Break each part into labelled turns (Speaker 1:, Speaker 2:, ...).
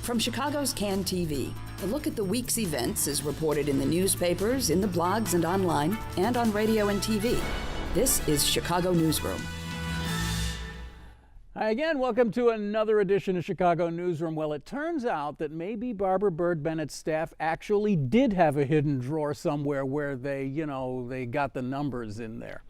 Speaker 1: From Chicago's Can TV, a look at the week's events is reported in the newspapers, in the blogs and online, and on radio and TV. This is Chicago Newsroom.
Speaker 2: Hi again, welcome to another edition of Chicago Newsroom. Well, it turns out that maybe Barbara Byrd Bennett's staff actually did have a hidden drawer somewhere where they got the numbers in there.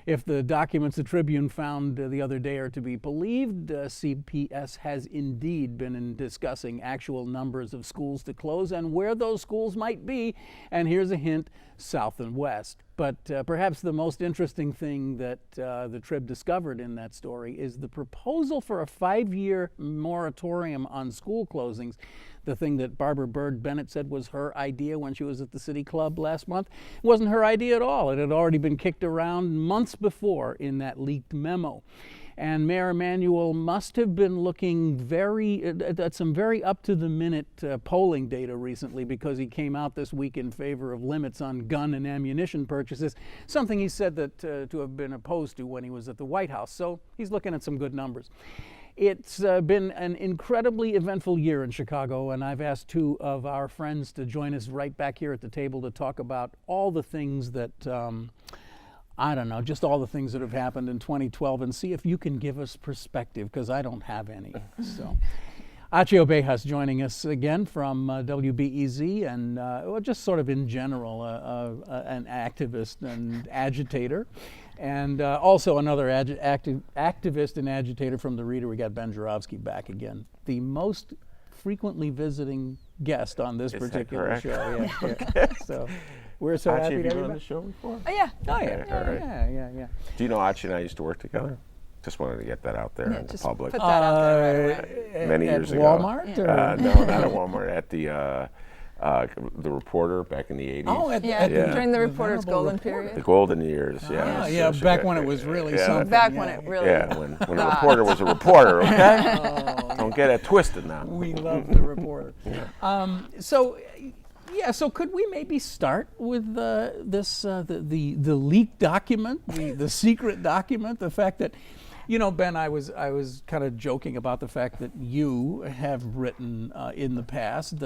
Speaker 2: If the documents the Tribune found the other day are to be believed, CPS has indeed been discussing actual numbers of schools to close and where those schools might be. And here's a hint, south and west. But perhaps the most interesting thing that the Trib discovered in that story is the proposal for a 5-year moratorium on school closings. The thing that Barbara Byrd Bennett said was her idea when she was at the City Club last month. It wasn't her idea at all. It had already been kicked around months before in that leaked memo. And Mayor Emanuel must have been looking at some very up-to-the-minute polling data recently, because he came out this week in favor of limits on gun and ammunition purchases, something he said that to have been opposed to when he was at the White House. So he's looking at some good numbers. It's been an incredibly eventful year in Chicago, and I've asked two of our friends to join us right back here at the table to talk about all the things that, just all the things that have happened in 2012 and see if you can give us perspective, because I don't have any. So, Achy Obejas joining us again from WBEZ and just sort of in general an activist and agitator. And also another activist and agitator from the Reader. We got Ben Joravsky back again, the most frequently visiting guest on this particular show. Yeah, yeah. So we're so happy to have you
Speaker 3: been on the show before.
Speaker 1: Oh yeah,
Speaker 2: Yeah.
Speaker 3: Do you know Achy and I used to work together? Just wanted to get that out there in the public.
Speaker 1: Put that out there right away.
Speaker 3: Many years ago.
Speaker 2: Walmart?
Speaker 3: No, not at Walmart. At the Reporter back in the 80s.
Speaker 2: Oh,
Speaker 1: During the Reporter's golden period.
Speaker 3: The golden years, yeah.
Speaker 2: Yeah, back when it was really something.
Speaker 1: Back when it really.
Speaker 3: Yeah, when a reporter was a reporter, okay? Don't get it twisted now.
Speaker 2: We love the Reporter. So could we maybe start with the leaked document, the secret document, the fact that, Ben, I was kind of joking about the fact that you have written in the past.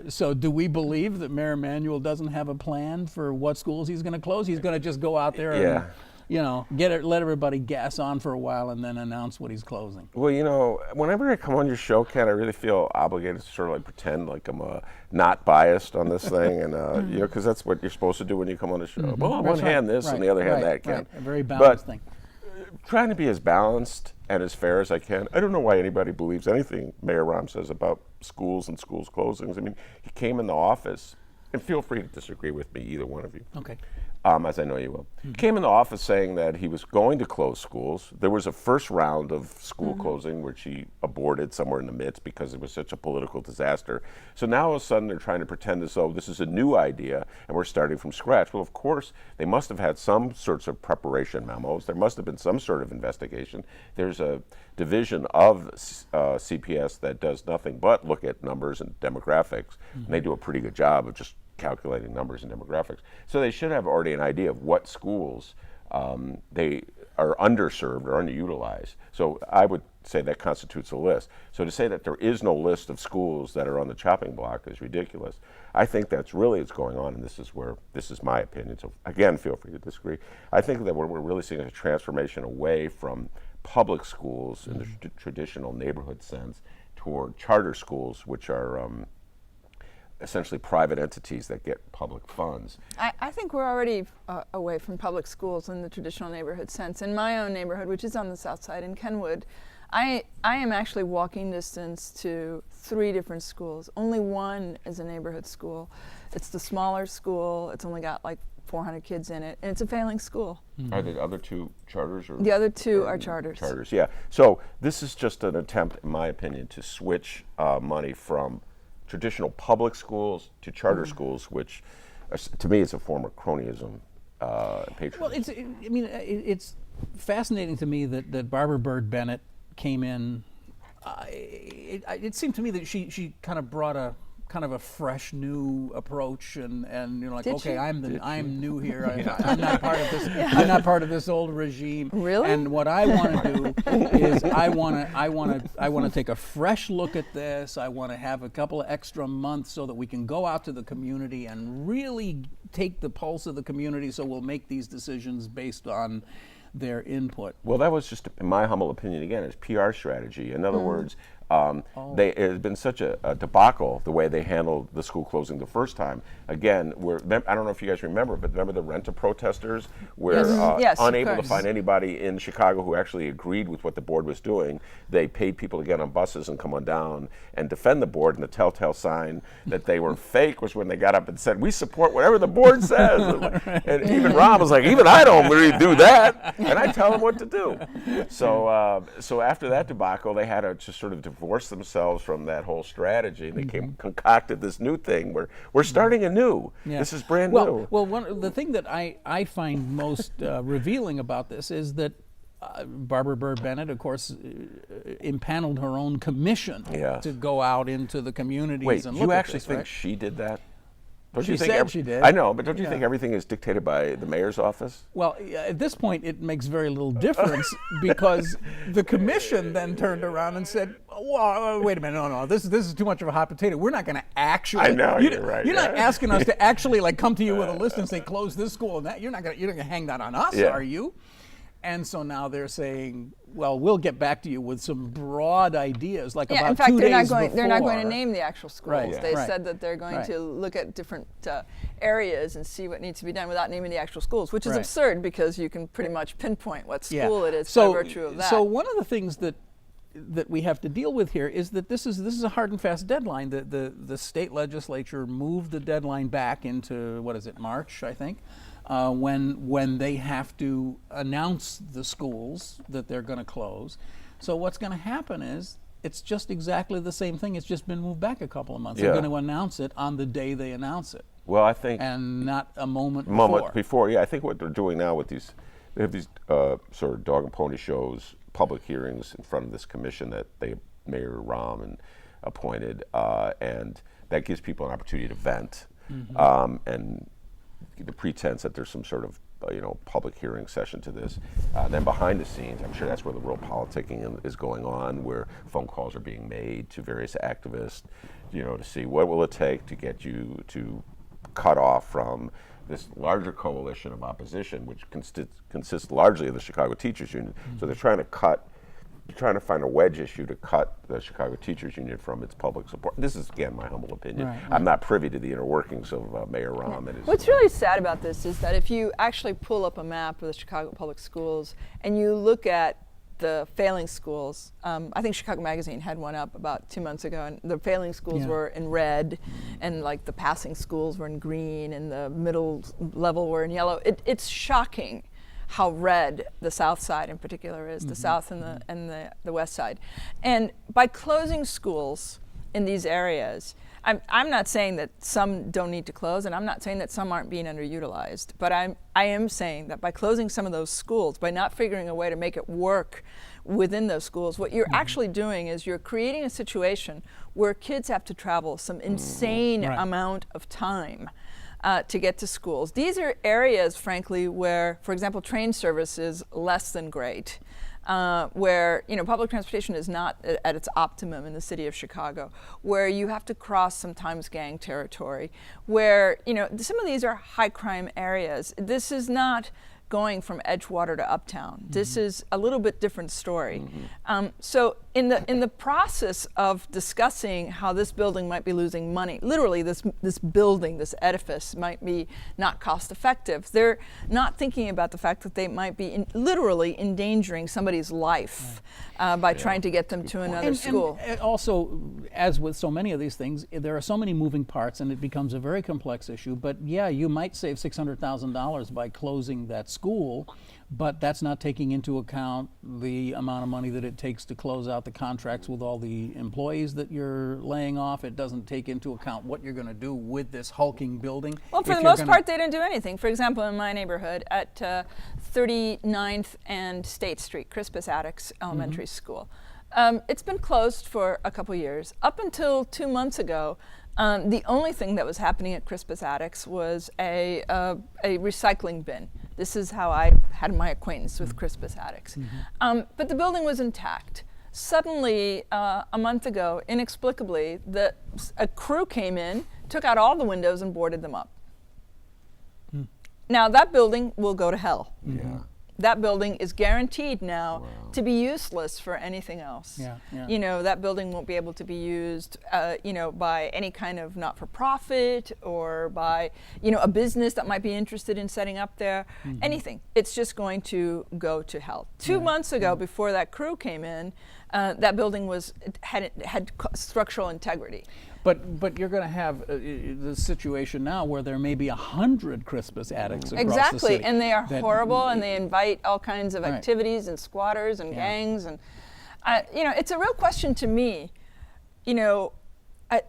Speaker 2: So do we believe that Mayor Emanuel doesn't have a plan for what schools he's going to close? He's going to just go out there and let everybody gas on for a while and then announce what he's closing.
Speaker 3: Well, whenever I come on your show, Ken, I really feel obligated to sort of pretend like I'm not biased on this thing, and because that's what you're supposed to do when you come on the show. Mm-hmm. Well, on one hand this, on the other hand that, Ken.
Speaker 2: Right. A very balanced thing.
Speaker 3: Trying to be as balanced and as fair as I can. I don't know why anybody believes anything Mayor Rahm says about schools and schools closings. I mean, he came in the office, and feel free to disagree with me, either one of you.
Speaker 2: Okay.
Speaker 3: As I know you will. He came in the office saying that he was going to close schools. There was a first round of school closing, which he aborted somewhere in the midst because it was such a political disaster. So now all of a sudden they're trying to pretend as though this is a new idea and we're starting from scratch. Well, of course, they must have had some sorts of preparation memos. There must have been some sort of investigation. There's a division of CPS that does nothing but look at numbers and demographics, and they do a pretty good job of just calculating numbers and demographics. So they should have already an idea of what schools they are underserved or underutilized. So I would say that constitutes a list. So to say that there is no list of schools that are on the chopping block is ridiculous. I think that's really what's going on, and this is my opinion. So again, feel free to disagree. I think that what we're really seeing is a transformation away from public schools in the traditional neighborhood sense toward charter schools, which are essentially private entities that get public funds.
Speaker 4: I think we're already away from public schools in the traditional neighborhood sense. In my own neighborhood, which is on the south side in Kenwood, I am actually walking distance to 3 different schools. Only one is a neighborhood school. It's the smaller school. It's only got like 400 kids in it, and it's a failing school.
Speaker 3: Are the other 2 charters?
Speaker 4: The other 2 are charters.
Speaker 3: Charters, yeah. So this is just an attempt, in my opinion, to switch money from traditional public schools to charter schools, which to me is a form of cronyism, patriotism.
Speaker 2: Well, it's fascinating to me that Barbara Byrd Bennett came in. It seemed to me that she kind of brought a kind of a fresh new approach, and you know, like,
Speaker 4: Did
Speaker 2: okay,
Speaker 4: you?
Speaker 2: I'm new here. I'm not part of this. I'm not part of this old regime.
Speaker 4: Really?
Speaker 2: And what I want to do is I want to take a fresh look at this. I want to have a couple of extra months so that we can go out to the community and really take the pulse of the community. So we'll make these decisions based on their input.
Speaker 3: Well, that was just, in my humble opinion, again, it's PR strategy. In other words, it has been such a debacle the way they handled the school closing the first time. Again, I don't know if you guys remember, but remember the rent-a-protesters were
Speaker 4: Yes, of
Speaker 3: unable to
Speaker 4: course.
Speaker 3: find anybody in Chicago who actually agreed with what the board was doing. They paid people to get on buses and come on down and defend the board, and the telltale sign that they were fake was when they got up and said, "We support whatever the board says." And even Rob was like, "Even I don't really do that," and I tell them what to do. So after that debacle, they had to just sort of divorce themselves from that whole strategy, and they concocted this new thing where we're starting anew.
Speaker 2: Yeah.
Speaker 3: This is brand new.
Speaker 2: Well, the thing that I find most revealing about this is that Barbara Byrd Bennett, of course, impaneled her own commission to go out into the communities
Speaker 3: Wait,
Speaker 2: and
Speaker 3: you
Speaker 2: look at
Speaker 3: actually
Speaker 2: this,
Speaker 3: think
Speaker 2: right?
Speaker 3: she did that? Don't
Speaker 2: She
Speaker 3: you think
Speaker 2: said she did.
Speaker 3: I know, but don't you
Speaker 2: Yeah.
Speaker 3: think everything is dictated by the mayor's office?
Speaker 2: Well, at this point, it makes very little difference because the commission then turned around and said, "Well, wait a minute, no, this is too much of a hot potato. We're not going to actually."
Speaker 3: I know, you're right,
Speaker 2: You're not
Speaker 3: yeah.
Speaker 2: asking us to actually like come to you with a list and say close this school and that. You're not going to hang that on us,
Speaker 3: Yeah.
Speaker 2: are you? And so now they're saying, well, we'll get back to you with some broad ideas, like
Speaker 4: Yeah,
Speaker 2: about
Speaker 4: in fact,
Speaker 2: 2
Speaker 4: they're not
Speaker 2: days
Speaker 4: going. They're not going to
Speaker 2: before.
Speaker 4: name the actual schools.
Speaker 2: Right, yeah.
Speaker 4: They
Speaker 2: Right.
Speaker 4: said that they're going
Speaker 2: Right.
Speaker 4: to look at different areas and see what needs to be done without naming the actual schools, which is
Speaker 2: Right.
Speaker 4: absurd because you can pretty much pinpoint what
Speaker 2: Yeah.
Speaker 4: school it is
Speaker 2: So,
Speaker 4: by virtue of that.
Speaker 2: So one of the things that we have to deal with here is that this is a hard and fast deadline. The state legislature moved the deadline back into, what is it, March, I think, when they have to announce the schools that they're going to close. So what's going to happen is it's just exactly the same thing. It's just been moved back a couple of months.
Speaker 3: Yeah.
Speaker 2: They're going to announce it on the day they announce it,
Speaker 3: Well, I think
Speaker 2: and not a moment
Speaker 3: before. Yeah, I think what they're doing now with these, they have these sort of dog and pony shows, public hearings in front of this commission that Mayor Rahm appointed, and that gives people an opportunity to vent, and the pretense that there's some sort of public hearing session to this. Then behind the scenes, I'm sure that's where the real politicking is going on, where phone calls are being made to various activists, to see what will it take to get you to cut off from this larger coalition of opposition, which consists largely of the Chicago Teachers Union. So they're trying to find a wedge issue to cut the Chicago Teachers Union from its public support. This is, again, my humble opinion.
Speaker 2: Right.
Speaker 3: I'm not privy to the inner workings of Mayor Rahm and his.
Speaker 4: What's really sad about this is that if you actually pull up a map of the Chicago public schools and you look at the failing schools, I think Chicago Magazine had one up about 2 months ago, and the failing schools were in red, and like the passing schools were in green, and the middle level were in yellow. It's shocking how red the South Side in particular is, the South and the West Side. And by closing schools in these areas, I'm not saying that some don't need to close, and I'm not saying that some aren't being underutilized, but I am saying that by closing some of those schools, by not figuring a way to make it work within those schools, what you're actually doing is you're creating a situation where kids have to travel some insane amount of time to get to schools. These are areas, frankly, where, for example, train service is less than great, where public transportation is not at its optimum in the city of Chicago, where you have to cross sometimes gang territory, where some of these are high crime areas. This is not going from Edgewater to Uptown. This is a little bit different story. So in the process of discussing how this building might be losing money, literally this building, this edifice might be not cost effective, they're not thinking about the fact that they might be literally endangering somebody's life by trying to get them to another school.
Speaker 2: And also, as with so many of these things, there are so many moving parts, and it becomes a very complex issue. But yeah, you might save $600,000 by closing that school, but that's not taking into account the amount of money that it takes to close out the contracts with all the employees that you're laying off. It doesn't take into account what you're going to do with this hulking building.
Speaker 4: Well, for the most part, they didn't do anything. For example, in my neighborhood at 39th and State Street, Crispus Attucks Elementary School, it's been closed for a couple years. Up until 2 months ago, The only thing that was happening at Crispus Attucks was a recycling bin. This is how I had my acquaintance with Crispus Attucks. But the building was intact. Suddenly, a month ago, inexplicably, a crew came in, took out all the windows and boarded them up. Now that building will go to hell.
Speaker 3: Yeah.
Speaker 4: That building is guaranteed now to be useless for anything else. You know, that building won't be able to be used, you know, by any kind of not-for-profit or by, you know, a business that might be interested in setting up there. Anything. It's just going to go to hell. 2 months ago, before that crew came in, that building had structural integrity.
Speaker 2: But you're going to have the situation now where there may be 100 Crispus Attucks across
Speaker 4: Exactly,
Speaker 2: the city.
Speaker 4: and they are horrible, and they invite all kinds of activities and squatters and gangs, and you know, it's a real question to me, you know,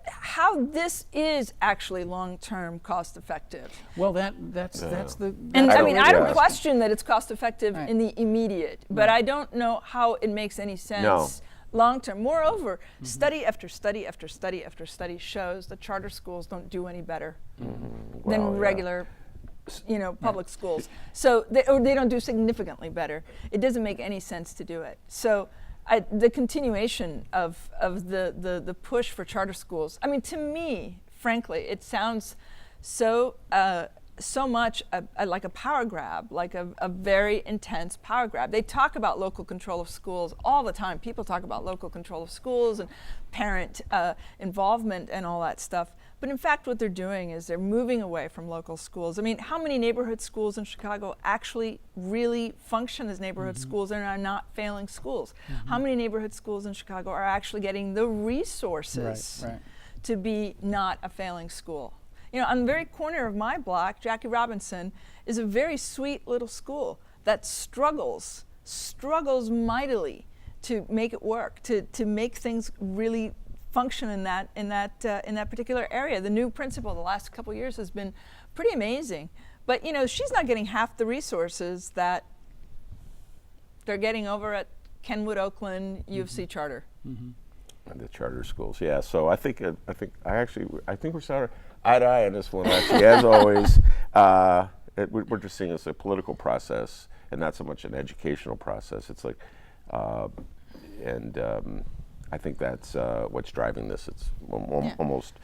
Speaker 4: how this is actually long-term cost-effective.
Speaker 2: Well, that's the.
Speaker 4: And I mean, I don't question that it's cost-effective in the immediate, but I don't know how it makes any sense. Long-term. Moreover, study after study after study after study shows that charter schools don't do any better than regular, you know, public schools. So they don't do significantly better. It doesn't make any sense to do it. So the continuation of the push for charter schools. I mean, to me, frankly, it sounds so much like a power grab, like a very intense power grab. They talk about local control of schools all the time. People talk about local control of schools and parent involvement and all that stuff. But in fact, what they're doing is they're moving away from local schools. I mean, how many neighborhood schools in Chicago actually really function as neighborhood schools and are not failing schools? How many neighborhood schools in Chicago are actually getting the resources to be not a failing school? You know, on the very corner of my block, Jackie Robinson is a very sweet little school that struggles mightily to make it work, to make things really function in that particular area. The new principal the last couple of years has been pretty amazing, but you know, she's not getting half the resources that they're getting over at Kenwood, Oakland, U of C charter.
Speaker 3: And the charter schools, yeah. So I think we're sort of eye to eye on this one, actually, as always. We're just seeing it as a political process and not so much an educational process. It's like, I think that's what's driving this. It's almost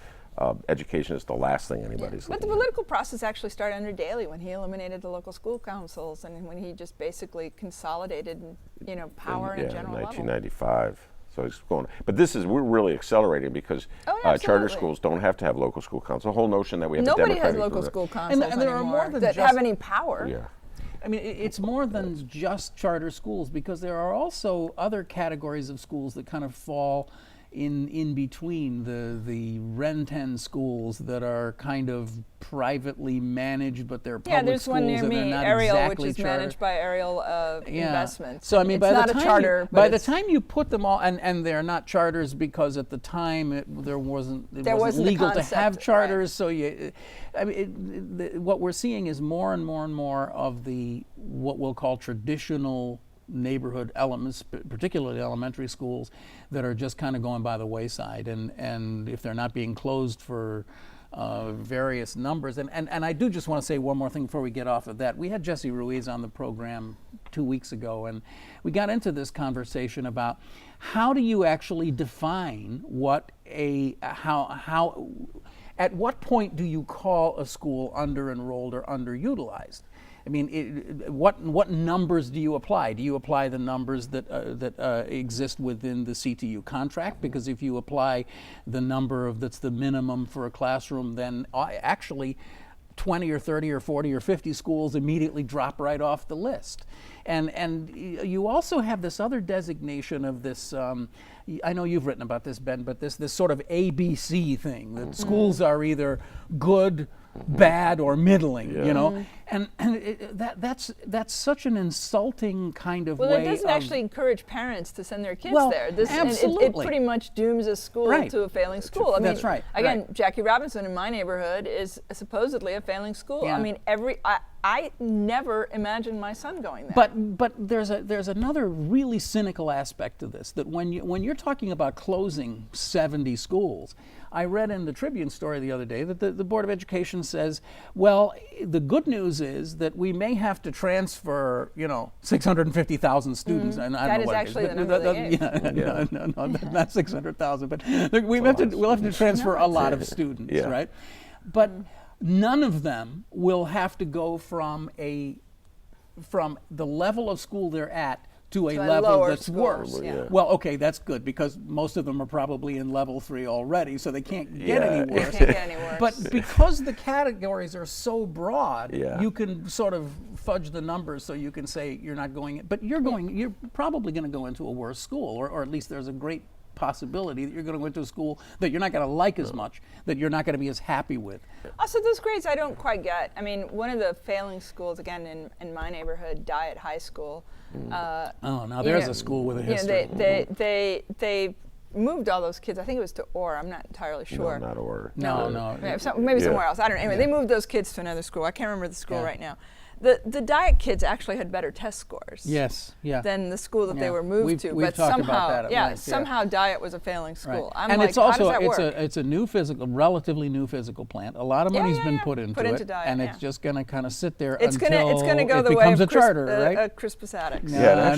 Speaker 3: education is the last thing anybody's looking at.
Speaker 4: But the political process actually started under Daley when he eliminated the local school councils and when he just basically consolidated, you know, power in a general level.
Speaker 3: 1995. So it's going, but we're really accelerating because charter schools don't have to have local school council. The whole notion that we have
Speaker 4: nobody has local school councils
Speaker 2: and there are more than
Speaker 4: that have any power.
Speaker 3: Yeah.
Speaker 2: I mean, it's more than just charter schools because there are also other categories of schools that kind of fall in between the Ren-10 schools that are kind of privately managed, but they're public
Speaker 4: there's
Speaker 2: schools
Speaker 4: one near
Speaker 2: and
Speaker 4: me,
Speaker 2: they're not
Speaker 4: Ariel,
Speaker 2: exactly
Speaker 4: which is
Speaker 2: charter.
Speaker 4: managed by Ariel Investments.
Speaker 2: So I mean,
Speaker 4: it's not a charter.
Speaker 2: By the time you put them all, and they're not charters because at the time there wasn't legal to have charters. So what we're seeing is more and more and more of what we'll call traditional neighborhood elements, particularly elementary schools, that are just kind of going by the wayside, and if they're not being closed for various numbers. And I do just want to say one more thing before we get off of that. We had Jesse Ruiz on the program 2 weeks ago, and we got into this conversation about how do you actually define at what point do you call a school under-enrolled or underutilized? I mean, what numbers do you apply? Do you apply the numbers that exist within the CTU contract? Because if you apply the number that's the minimum for a classroom, then actually 20 or 30 or 40 or 50 schools immediately drop right off the list. And you also have this other designation of this, I know you've written about this, Ben, but this sort of ABC thing, that schools are either good, bad, or middling, you know, and that's such an insulting kind of way.
Speaker 4: Well, it doesn't actually encourage parents to send their kids there.
Speaker 2: Absolutely.
Speaker 4: It pretty much dooms a school to a failing school. I mean,
Speaker 2: that's right.
Speaker 4: Again, Jackie Robinson in my neighborhood is supposedly a failing school. I mean, I never imagined my son going there.
Speaker 2: But there's another really cynical aspect to this, that when you're talking about closing 70 schools, I read in the Tribune story the other day that the Board of Education says, well, the good news is that we may have to transfer, 650,000 students. And I don't
Speaker 4: That
Speaker 2: know
Speaker 4: is
Speaker 2: what
Speaker 4: actually
Speaker 2: it is.
Speaker 4: the number they gave.
Speaker 2: No, not 600,000, but we'll have to transfer a lot of students, right? But none of them will have to go from the level of school they're at to a level that's worse.
Speaker 4: Yeah.
Speaker 2: Well, okay, that's good, because most of them are probably in level 3 already, so they can't get any worse.
Speaker 4: They can't get any worse.
Speaker 2: But because the categories are so broad,
Speaker 3: Yeah.
Speaker 2: you can sort of fudge the numbers so you can say you're not going, but you're probably going to go into a worse school, or at least there's a great possibility that you're going to go into a school that you're not going to like as much, that you're not going to be as happy with.
Speaker 4: Also, those grades I don't quite get. I mean, one of the failing schools, again, in my neighborhood, Diet High School.
Speaker 2: Now there's a school with a history.
Speaker 4: They moved all those kids. I think it was to Orr. I'm not entirely sure.
Speaker 3: No, not Orr.
Speaker 2: No.
Speaker 4: Maybe somewhere else. I don't know. Anyway, they moved those kids to another school. I can't remember the school right now. The Diet kids actually had better test scores.
Speaker 2: Yes,
Speaker 4: than the school that they were moved to.
Speaker 2: We've
Speaker 4: but
Speaker 2: talked
Speaker 4: somehow,
Speaker 2: about that at length,
Speaker 4: somehow Diet was a failing school.
Speaker 2: Right.
Speaker 4: I'm
Speaker 2: and
Speaker 4: like,
Speaker 2: it's also
Speaker 4: how does that work?
Speaker 2: it's a new relatively new physical plant. A lot of money's been put into it,
Speaker 4: Diet,
Speaker 2: and it's just going to kind of sit there
Speaker 4: it's
Speaker 2: until
Speaker 4: gonna go
Speaker 2: it
Speaker 4: the way
Speaker 2: becomes
Speaker 4: of
Speaker 2: a charter, right?
Speaker 4: Crispus Attucks.
Speaker 3: Yeah,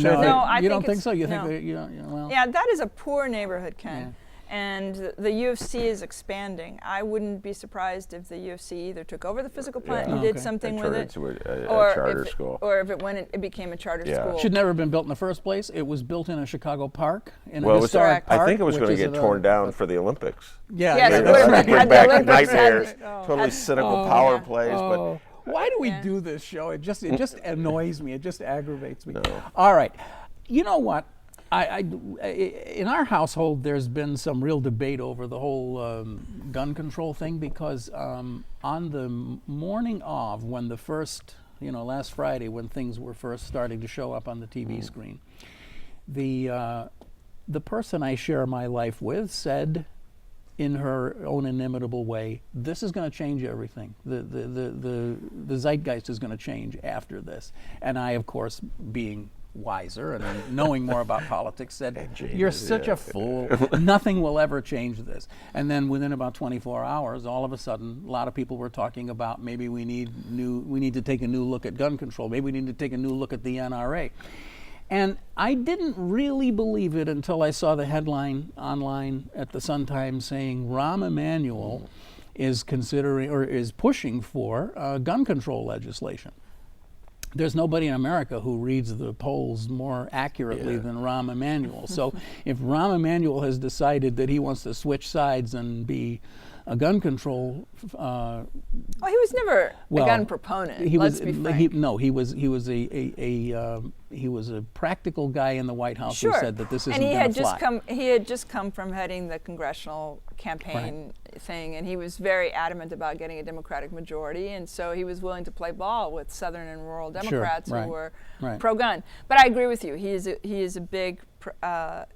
Speaker 2: you don't think so? You
Speaker 4: no.
Speaker 2: think well?
Speaker 4: Yeah, that is a poor neighborhood, Ken. Yeah. And the U of C is expanding. I wouldn't be surprised if the U of C either took over the physical plant and did something with it,
Speaker 3: into a charter school,
Speaker 4: or if it became a charter school.
Speaker 2: It should never have been built in the first place. It was built in a Chicago park, in
Speaker 3: a
Speaker 2: historic park.
Speaker 3: I think it was going to get torn down for the Olympics.
Speaker 2: Yeah,
Speaker 4: yes,
Speaker 2: it
Speaker 4: would have
Speaker 3: bring back nightmares,
Speaker 4: oh.
Speaker 3: totally cynical power plays, but.
Speaker 2: Why do we do this show? It just annoys me. It just aggravates me.
Speaker 3: No.
Speaker 2: All right, you know what? In our household, there's been some real debate over the whole gun control thing, because on the morning of when the first, last Friday, when things were first starting to show up on the TV screen, the person I share my life with said, in her own inimitable way, this is going to change everything. The zeitgeist is going to change after this. And I, of course, being wiser and knowing more about politics, said, you're such a fool. Nothing will ever change this. And then within about 24 hours, all of a sudden, a lot of people were talking about maybe we need to take a new look at gun control. Maybe we need to take a new look at the NRA. And I didn't really believe it until I saw the headline online at the Sun-Times saying Rahm Emanuel is considering or is pushing for gun control legislation. There's nobody in America who reads the polls more accurately than Rahm Emanuel. So if Rahm Emanuel has decided that he wants to switch sides and be a gun control,
Speaker 4: well, he was never a gun proponent. Let's be frank.
Speaker 2: He was a practical guy in the White House
Speaker 4: Sure.
Speaker 2: who said that this isn't
Speaker 4: going to
Speaker 2: fly.
Speaker 4: And he had just come from heading the congressional campaign thing, and he was very adamant about getting a Democratic majority, and so he was willing to play ball with Southern and rural Democrats who were pro-gun. But I agree with you. He is a big.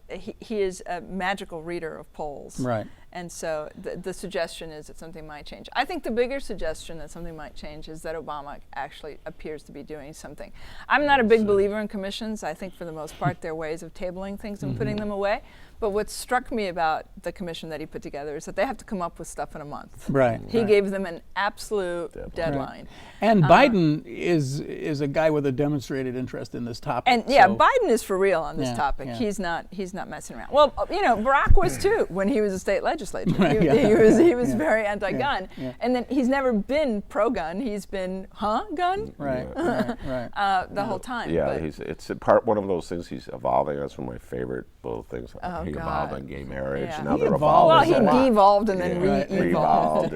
Speaker 4: He is a magical reader of polls.
Speaker 2: Right.
Speaker 4: And so the suggestion is that something might change. I think the bigger suggestion that something might change is that Obama actually appears to be doing something. I'm not a big believer in commissions. I think for the most part they're ways of tabling things and putting them away. But what struck me about the commission that he put together is that they have to come up with stuff in a month.
Speaker 2: Right.
Speaker 4: He gave them an absolute deadline.
Speaker 2: Right. And Biden is a guy with a demonstrated interest in this topic.
Speaker 4: And Biden is for real on this topic. Yeah. He's not messing around. Well, Barack was too when he was a state legislator. He was very anti-gun. Yeah. And then he's never been pro-gun. He's been gun?
Speaker 2: Right.
Speaker 4: The whole time.
Speaker 3: Yeah, it's one of those things he's evolving. That's one of my favorite little things. He evolved on gay marriage.
Speaker 4: Yeah.
Speaker 3: Now they're evolving.
Speaker 4: Well, he devolved and then
Speaker 3: re-evolved.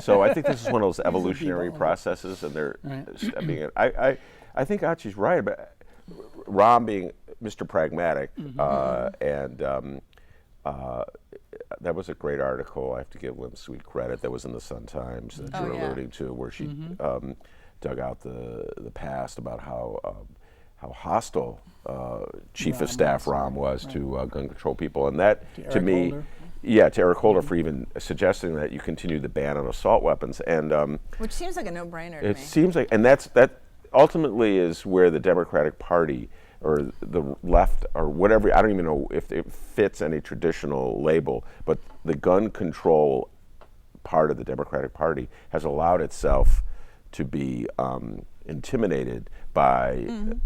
Speaker 3: So I think this is one of those evolutionary processes, and they're. I think Achi's right, but Rahm being Mr. Pragmatic, and that was a great article. I have to give Lynn Sweet credit. That was in the Sun-Times that you were alluding to, where she dug out the past about how hostile Chief of Staff Rahm was to gun control people, and that to me, to Eric Holder for even suggesting that you continue the ban on assault weapons, and
Speaker 4: which seems like a no-brainer to
Speaker 3: it
Speaker 4: me.
Speaker 3: seems like, and that ultimately is where the Democratic Party or the left or whatever, I don't even know if it fits any traditional label, but the gun control part of the Democratic Party has allowed itself to be intimidated by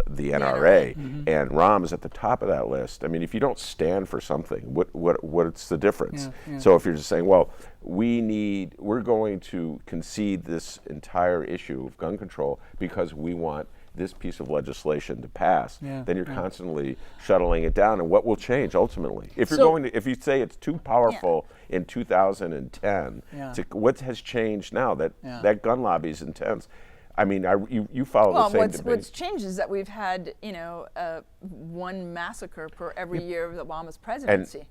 Speaker 3: the NRA, and Rahm is at the top of that list. I mean, if you don't stand for something, what's the difference? So if you're just saying, well, we're going to concede this entire issue of gun control because we want this piece of legislation to pass, then you're constantly shuttling it down. And what will change ultimately? If you're if you say it's too powerful in 2010, what has changed now that gun lobby is intense? I mean, you follow the same debate.
Speaker 4: What's changed is that we've had, one massacre per every year of Obama's presidency.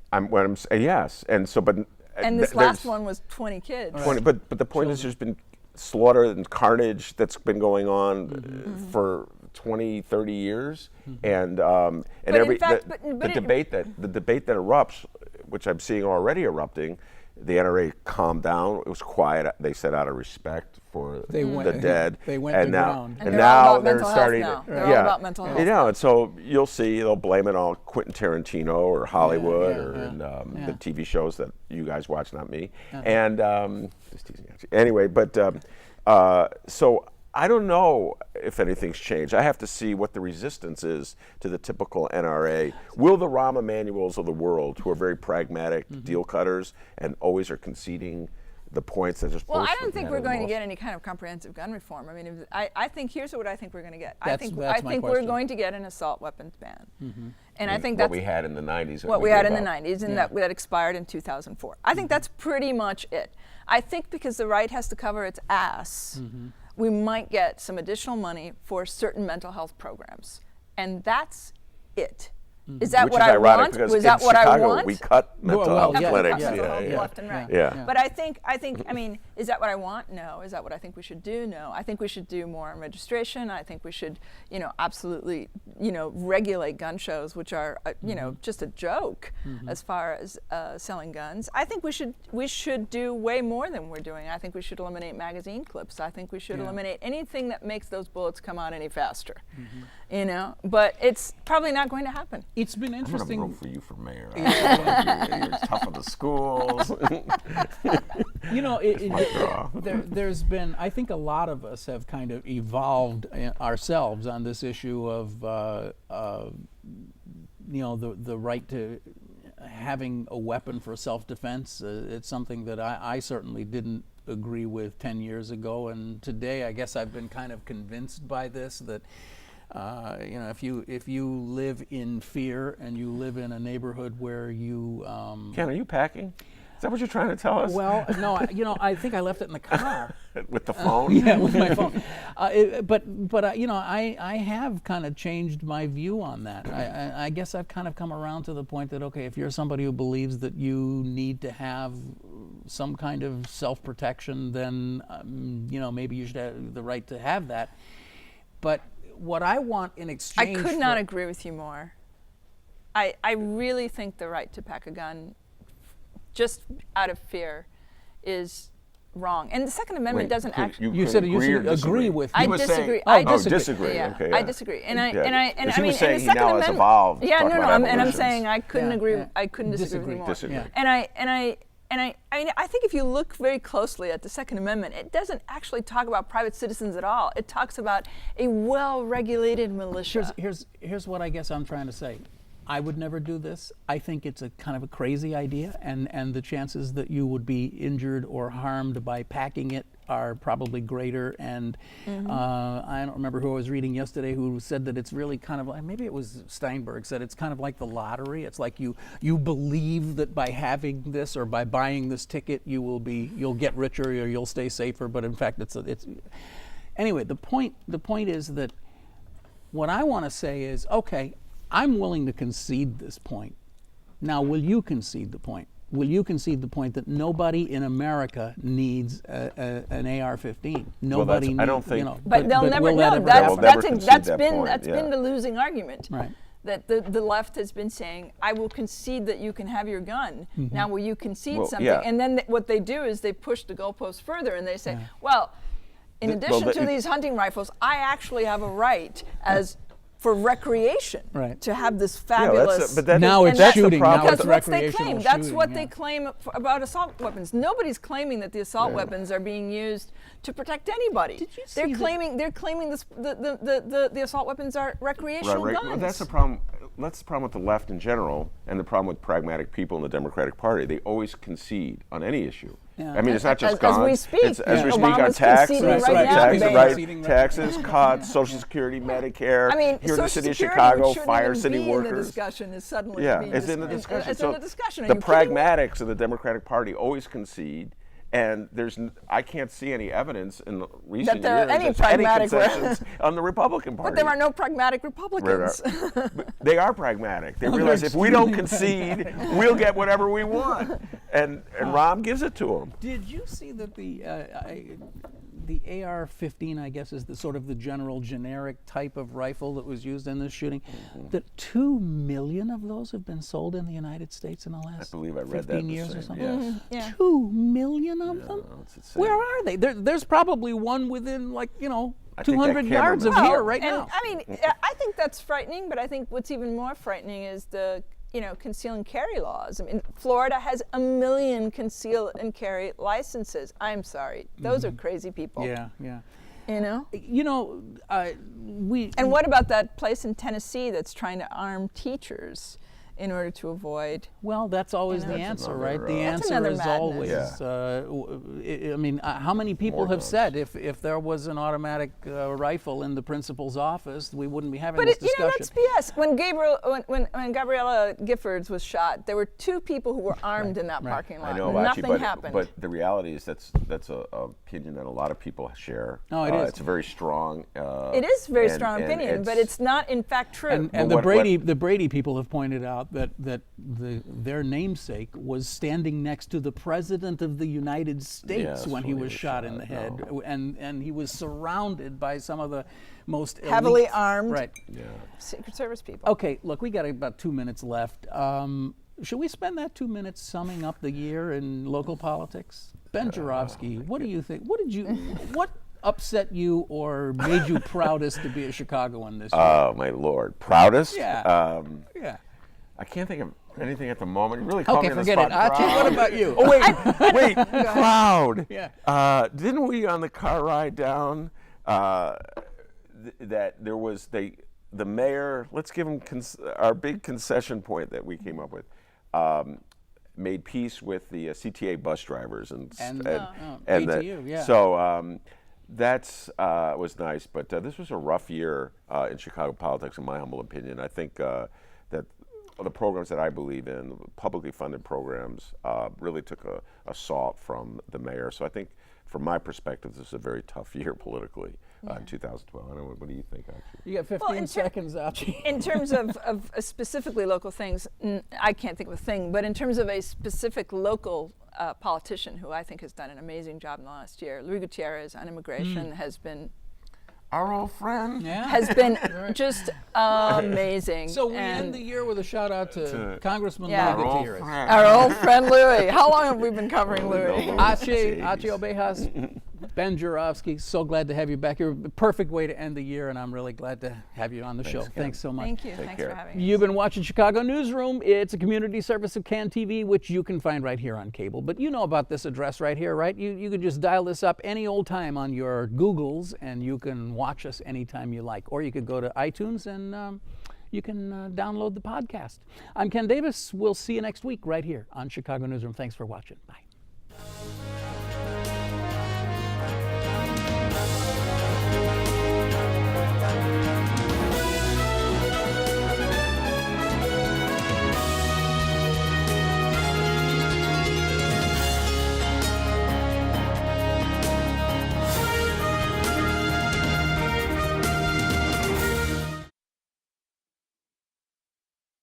Speaker 3: Yes, and so, but
Speaker 4: and this last one was 20 kids.
Speaker 3: 20, but the point is, there's been slaughter and carnage that's been going on for 20, 30 years, and the debate that erupts, which I'm seeing already erupting. The NRA calmed down. It was quiet. They said out of respect for the dead.
Speaker 2: They went
Speaker 3: and
Speaker 2: to
Speaker 3: now,
Speaker 2: ground.
Speaker 3: And now they're starting.
Speaker 4: They're all about mental health.
Speaker 3: And so you'll see they'll blame it on Quentin Tarantino or Hollywood or the TV shows that you guys watch, not me. And just teasing at you. Anyway, but so I don't know if anything's changed. I have to see what the resistance is to the typical NRA. Will the Rahm Emanuels of the world, who are very pragmatic deal cutters and always are conceding the points that just
Speaker 4: I don't think we're going to get any kind of comprehensive gun reform. I mean, I think here's what I think we're going to get. I think we're going to get an assault weapons ban. And I think that's
Speaker 3: what we had in the 90s.
Speaker 4: What we had in the 90s, and that expired in 2004. I think that's pretty much it. I think because the right has to cover its ass, we might get some additional money for certain mental health programs. And that's it. Is that what I want?
Speaker 3: Was that what I want? We cut mental health clinics.
Speaker 4: Left and right. But I think, I mean, is that what I want? No. Is that what I think we should do? No. I think we should do more on registration. I think we should, absolutely, regulate gun shows, which are, just a joke as far as selling guns. I think we should do way more than we're doing. I think we should eliminate magazine clips. I think we should eliminate anything that makes those bullets come out any faster. But it's probably not going to happen.
Speaker 2: It's been interesting.
Speaker 3: I'm going to vote for you for mayor. You're tough on the schools.
Speaker 2: There's been, I think a lot of us have kind of evolved ourselves on this issue of, the right to having a weapon for self-defense. It's something that I certainly didn't agree with 10 years ago, and today I guess I've been kind of convinced by this that if you live in fear and you live in a neighborhood where you
Speaker 3: Ken, are you packing? Is that what you're trying to tell us?
Speaker 2: Well, no, I think I left it in the car.
Speaker 3: With the phone?
Speaker 2: Yeah, with my phone. I have kind of changed my view on that. I guess I've kind of come around to the point that, okay, if you're somebody who believes that you need to have some kind of self-protection, then, maybe you should have the right to have that. But what I want in exchange
Speaker 4: I could not agree with you more. I really think the right to pack a gun just out of fear is wrong. And the Second Amendment doesn't actually.
Speaker 2: You said you agree with me.
Speaker 4: I disagree.
Speaker 3: Disagree.
Speaker 4: Yeah,
Speaker 3: okay,
Speaker 4: I disagree. And I
Speaker 3: he
Speaker 4: mean,
Speaker 3: was saying
Speaker 4: the Second
Speaker 3: now
Speaker 4: Amendment
Speaker 3: has evolved.
Speaker 4: Yeah,
Speaker 3: and
Speaker 4: I'm saying I couldn't agree. I couldn't disagree more.
Speaker 3: Disagree.
Speaker 4: And I think if you look very closely at the Second Amendment, it doesn't actually talk about private citizens at all. It talks about a well-regulated militia.
Speaker 2: Here's what I guess I'm trying to say. I would never do this. I think it's a kind of a crazy idea, and the chances that you would be injured or harmed by packing it are probably greater. And I don't remember who I was reading yesterday who said that it's really kind of like, maybe it was Steinberg, said it's kind of like the lottery. It's like you believe that by having this or by buying this ticket you'll get richer or you'll stay safer, but in fact it's anyway. The point is that what I want to say is, okay, I'm willing to concede this point. Now, will you concede the point? Will you concede the point that nobody in America needs an AR-15? Nobody.
Speaker 3: I don't think.
Speaker 4: But they'll never know. That's been the losing argument.
Speaker 2: Right.
Speaker 4: that the left has been saying, I will concede that you can have your gun. Now will you concede something?
Speaker 3: yeah.
Speaker 4: And then what they do is they push the goalposts further and they say, well, in addition to these hunting rifles, I actually have a right as for recreation to have this fabulous.
Speaker 3: But
Speaker 2: now it's shooting. Now it's
Speaker 4: because
Speaker 2: recreational
Speaker 4: that's
Speaker 2: shooting,
Speaker 4: what they claim about assault weapons. Nobody's claiming that the assault weapons are being used to protect anybody.
Speaker 2: Did you see
Speaker 4: they're claiming the assault weapons are recreational guns.
Speaker 3: Well, that's the problem. That's the problem with the left in general, and the problem with pragmatic people in the Democratic Party. They always concede on any issue. I mean, it's not just guns.
Speaker 4: As we speak.
Speaker 3: As we speak on
Speaker 4: Obama's
Speaker 3: taxes,
Speaker 4: conceding
Speaker 3: taxes, cuts, Social Security, Medicare.
Speaker 4: I mean,
Speaker 3: here in the city of
Speaker 4: Security,
Speaker 3: Chicago,
Speaker 4: which shouldn't
Speaker 3: fire
Speaker 4: even
Speaker 3: city
Speaker 4: be
Speaker 3: workers.
Speaker 4: In the discussion is suddenly being
Speaker 3: it's in the discussion.
Speaker 4: It's in the discussion. Are
Speaker 3: The
Speaker 4: you kidding me?
Speaker 3: pragmatics of the Democratic Party always concede. And I can't see any evidence in recent
Speaker 4: That there are
Speaker 3: years
Speaker 4: any
Speaker 3: of
Speaker 4: pragmatic
Speaker 3: concessions on the Republican Party.
Speaker 4: But there are no pragmatic Republicans.
Speaker 3: They are pragmatic. They realize if we don't concede, we'll get whatever we want. And Rahm gives it to them.
Speaker 2: Did you see that the AR-15, I guess, is the sort of the generic type of rifle that was used in this shooting? That 2 million of those have been sold in the United States in the last 15 years or something. 2 million of them? Where are they? There's probably one within 200 yards of here right now.
Speaker 4: I mean, I think that's frightening, but I think what's even more frightening is the conceal and carry laws. I mean, Florida has 1 million conceal and carry licenses. I'm sorry, those are crazy people.
Speaker 2: Yeah.
Speaker 4: And what about that place in Tennessee that's trying to arm teachers in order to avoid?
Speaker 2: Well, that's always the answer, right? The answer is always. I mean, how many people have said if there was an automatic rifle in the principal's office, we wouldn't be having this discussion?
Speaker 4: But that's BS. When Gabriella Giffords was shot, there were 2 people who were armed in that parking lot.
Speaker 3: I know,
Speaker 4: Nothing happened.
Speaker 3: But the reality is that's a opinion that a lot of people share.
Speaker 2: No, it is.
Speaker 3: It's a very strong.
Speaker 4: It is a very strong opinion, but it's not in fact true.
Speaker 2: And the Brady people have pointed out that their namesake was standing next to the President of the United States when he was shot in the head, and he was surrounded by some of the most
Speaker 4: heavily armed Secret Service people.
Speaker 2: Okay, look, we got about 2 minutes left. Should we spend that 2 minutes summing up the year in local politics? Ben Joravsky, what do you think? What upset you or made you proudest to be a Chicagoan this year?
Speaker 3: Oh, my Lord. Proudest?
Speaker 2: Yeah.
Speaker 3: I can't think of anything at the moment. You really caught me on the
Speaker 2: forget it.
Speaker 3: spot.
Speaker 2: Archie, what about you?
Speaker 3: Oh, wait. Proud.
Speaker 2: Yeah.
Speaker 3: Didn't we on the car ride down that there was the mayor, let's give him our big concession point that we came up with, made peace with the CTA bus drivers and
Speaker 2: ATU, yeah.
Speaker 3: So that's was nice, but this was a rough year in Chicago politics, in my humble opinion. I think that the programs that I believe in, publicly funded programs, really took a salt from the mayor. So I think, from my perspective, this is a very tough year politically in 2012. I don't know, what do you think, actually?
Speaker 2: You got 15 seconds, Archie.
Speaker 4: In terms of specifically local things, I can't think of a thing, but in terms of a specific local politician who I think has done an amazing job in the last year, Luis Gutierrez on immigration has been
Speaker 3: our old friend
Speaker 4: has been just amazing.
Speaker 2: So we end the year with a shout out to Congressman Luis Gutierrez.
Speaker 4: Our old friend Louis. How long have we been covering Louis?
Speaker 2: Achy Obejas, Ben Joravsky, so glad to have you back here. Perfect way to end the year, and I'm really glad to have you on the show. Thanks so much.
Speaker 4: Thank you. Thanks for having us.
Speaker 2: You've been watching Chicago Newsroom. It's a community service of CAN TV, which you can find right here on cable. But you know about this address right here, right? You can just dial this up any old time on your Googles, and you can watch us anytime you like. Or you could go to iTunes and you can download the podcast. I'm Ken Davis. We'll see you next week right here on Chicago Newsroom. Thanks for watching. Bye.